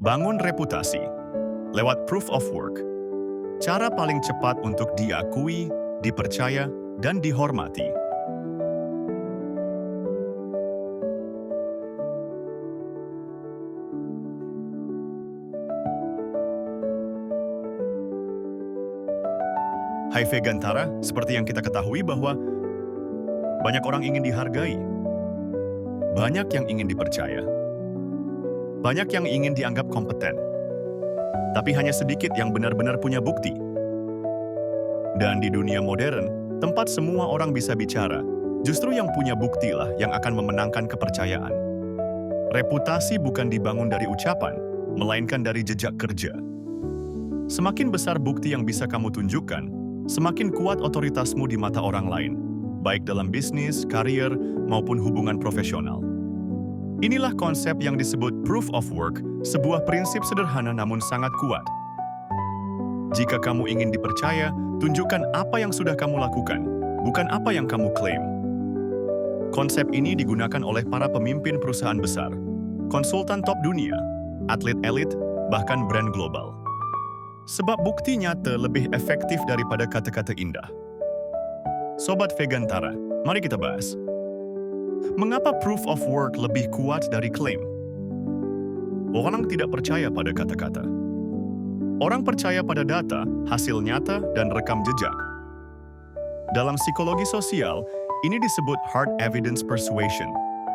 Bangun reputasi lewat proof of work. Cara paling cepat untuk diakui, dipercaya, dan dihormati. Hai Vegantara, seperti yang kita ketahui bahwa banyak orang ingin dihargai, banyak yang ingin dipercaya, banyak yang ingin dianggap kompeten, tapi hanya sedikit yang benar-benar punya bukti. Dan di dunia modern, tempat semua orang bisa bicara, justru yang punya buktilah yang akan memenangkan kepercayaan. Reputasi bukan dibangun dari ucapan, melainkan dari jejak kerja. Semakin besar bukti yang bisa kamu tunjukkan, semakin kuat otoritasmu di mata orang lain, baik dalam bisnis, karier, maupun hubungan profesional. Inilah konsep yang disebut proof of work, sebuah prinsip sederhana namun sangat kuat. Jika kamu ingin dipercaya, tunjukkan apa yang sudah kamu lakukan, bukan apa yang kamu klaim. Konsep ini digunakan oleh para pemimpin perusahaan besar, konsultan top dunia, atlet elit, bahkan brand global. Sebab bukti nyata lebih efektif daripada kata-kata indah. Sobat Vegantara, mari kita bahas. Mengapa proof of work lebih kuat dari klaim? Orang tidak percaya pada kata-kata. Orang percaya pada data, hasil nyata, dan rekam jejak. Dalam psikologi sosial, ini disebut hard evidence persuasion.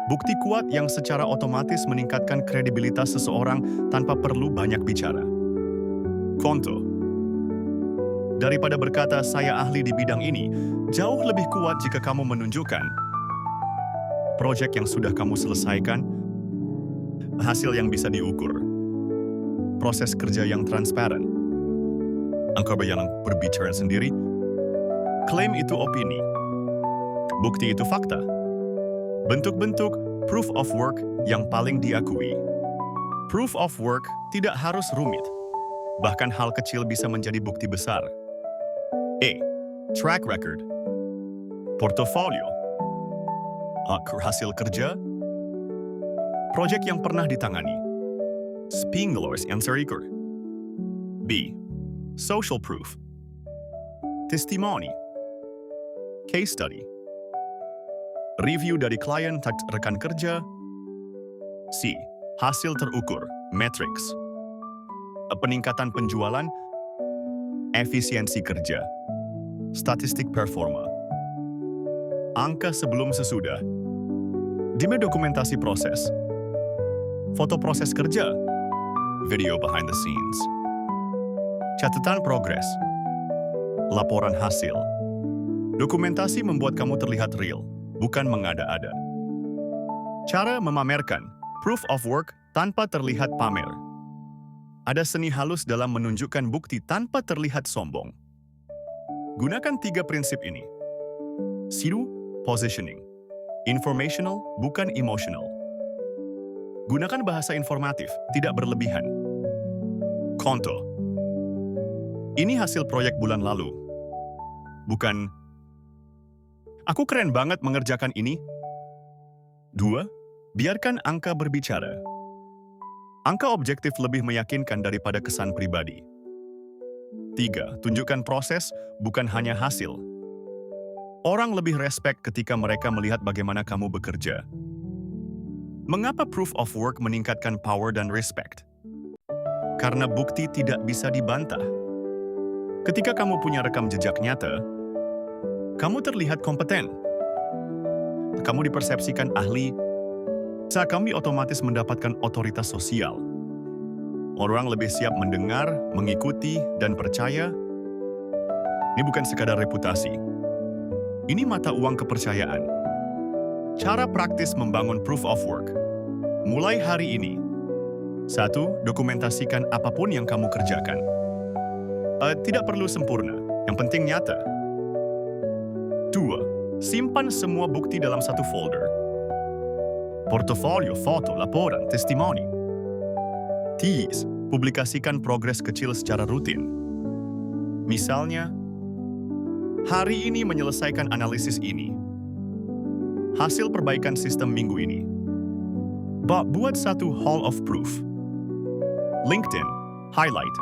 Bukti kuat yang secara otomatis meningkatkan kredibilitas seseorang tanpa perlu banyak bicara. Contoh, daripada berkata saya ahli di bidang ini, jauh lebih kuat jika kamu menunjukkan proyek yang sudah kamu selesaikan, hasil yang bisa diukur, proses kerja yang transparan, angka yang berbicara sendiri. Klaim itu opini, bukti itu fakta. Bentuk-bentuk proof of work yang paling diakui. Proof of work tidak harus rumit. Bahkan hal kecil bisa menjadi bukti besar. Track record, portofolio, hasil kerja, proyek yang pernah ditangani, Spinglers yang record. B. Social proof, testimoni, case study, review dari klien dan rekan kerja. C. Hasil terukur, metrics, peningkatan penjualan, efisiensi kerja, statistik performa, angka sebelum sesudah, dokumentasi proses, foto proses kerja, video behind the scenes, catatan progres, laporan hasil. Dokumentasi membuat kamu terlihat real, bukan mengada-ada. Cara memamerkan, proof of work tanpa terlihat pamer. Ada seni halus dalam menunjukkan bukti tanpa terlihat sombong. Gunakan 3 prinsip ini. Sidu, positioning. Informational, bukan emotional. Gunakan bahasa informatif, tidak berlebihan. Contoh. Ini hasil proyek bulan lalu. Bukan, aku keren banget mengerjakan ini. 2. Biarkan angka berbicara. Angka objektif lebih meyakinkan daripada kesan pribadi. 3. Tunjukkan proses, bukan hanya hasil. Orang lebih respect ketika mereka melihat bagaimana kamu bekerja. Mengapa proof of work meningkatkan power dan respect? Karena bukti tidak bisa dibantah. Ketika kamu punya rekam jejak nyata, kamu terlihat kompeten. Kamu dipersepsikan ahli. Saat kami otomatis mendapatkan otoritas sosial. Orang lebih siap mendengar, mengikuti, dan percaya. Ini bukan sekadar reputasi. Ini mata uang kepercayaan. Cara praktis membangun proof of work. Mulai hari ini. 1. Dokumentasikan apapun yang kamu kerjakan. Tidak perlu sempurna, yang penting nyata. 2. Simpan semua bukti dalam satu folder. Portofolio, foto, laporan, testimoni. Tease, publikasikan progres kecil secara rutin. Misalnya, hari ini menyelesaikan analisis ini. Hasil perbaikan sistem minggu ini. Buat satu hall of proof. LinkedIn, highlight.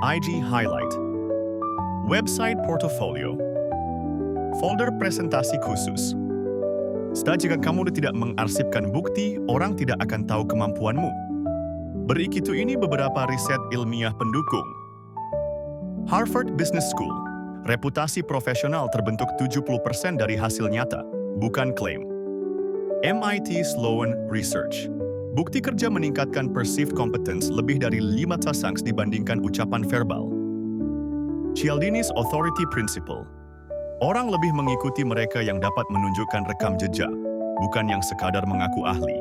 IG highlight. Website portfolio. Folder presentasi khusus. Jika kamu tidak mengarsipkan bukti, orang tidak akan tahu kemampuanmu. Berikut ini beberapa riset ilmiah pendukung. Harvard Business School. Reputasi profesional terbentuk 70% dari hasil nyata, bukan klaim. MIT Sloan Research. Bukti kerja meningkatkan perceived competence lebih dari 5 tasks dibandingkan ucapan verbal. Cialdini's Authority Principle. Orang lebih mengikuti mereka yang dapat menunjukkan rekam jejak, bukan yang sekadar mengaku ahli.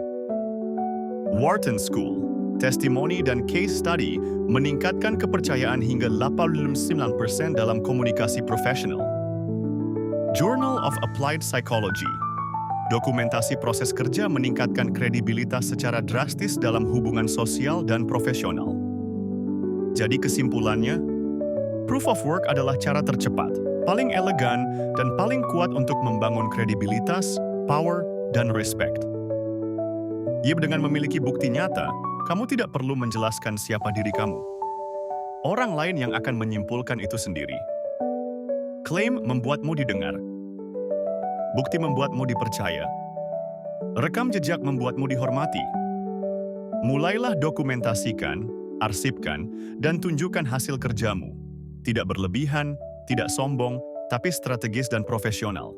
Wharton School. Testimoni dan case study meningkatkan kepercayaan hingga 89% dalam komunikasi profesional. Journal of Applied Psychology. Dokumentasi proses kerja meningkatkan kredibilitas secara drastis dalam hubungan sosial dan profesional. Jadi kesimpulannya, proof of work adalah cara tercepat, paling elegan, dan paling kuat untuk membangun kredibilitas, power, dan respect. Dengan memiliki bukti nyata, kamu tidak perlu menjelaskan siapa diri kamu. Orang lain yang akan menyimpulkan itu sendiri. Klaim membuatmu didengar. Bukti membuatmu dipercaya. Rekam jejak membuatmu dihormati. Mulailah dokumentasikan, arsipkan, dan tunjukkan hasil kerjamu. Tidak berlebihan, tidak sombong, tapi strategis dan profesional.